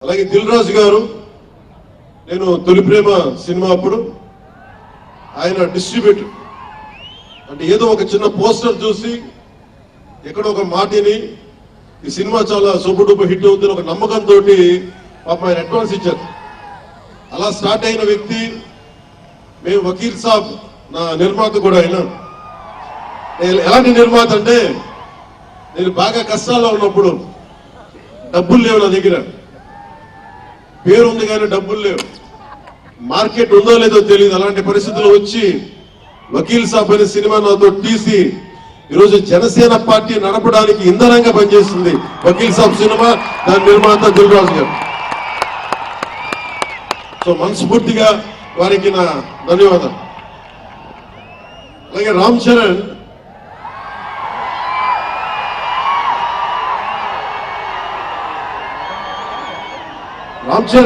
అలాగే దిల్ రాజు గారు, నేను తొలి ప్రేమ సినిమా అప్పుడు ఆయన డిస్ట్రిబ్యూటర్, అంటే ఏదో ఒక చిన్న పోస్టర్ చూసి ఎక్కడో ఒక మాటిని ఈ సినిమా చాలా సూపర్ డూపర్ హిట్ అవుతుంది ఒక నమ్మకంతో పాపం ఆయన అడ్వాన్స్ ఇచ్చారు. అలా స్టార్ట్ అయిన వ్యక్తి. మేము వకీల్ సాబ్ నా నిర్మాత కూడా అయినా. ఎలాంటి నిర్మాత అంటే, నేను బాగా కష్టాల్లో ఉన్నప్పుడు డబ్బులు లేవు నా దగ్గర, పేరు ఉంది కానీ డబ్బులు లేవు, మార్కెట్ ఉందో లేదో తెలియదు. అలాంటి పరిస్థితుల్లో వచ్చి వకీల్ సాబ్ అనే సినిమా నాతో తీసి ఈరోజు జనసేన పార్టీ నడపడానికి ఇంధనంగా పనిచేస్తుంది వకీల్ సాబ్ సినిమా, దాని నిర్మాత దిల్ రాజు గారు. సో మనస్ఫూర్తిగా వారికి నా ధన్యవాదాలు. అలాగే రామ్ చరణ్, రామ్ చరణ్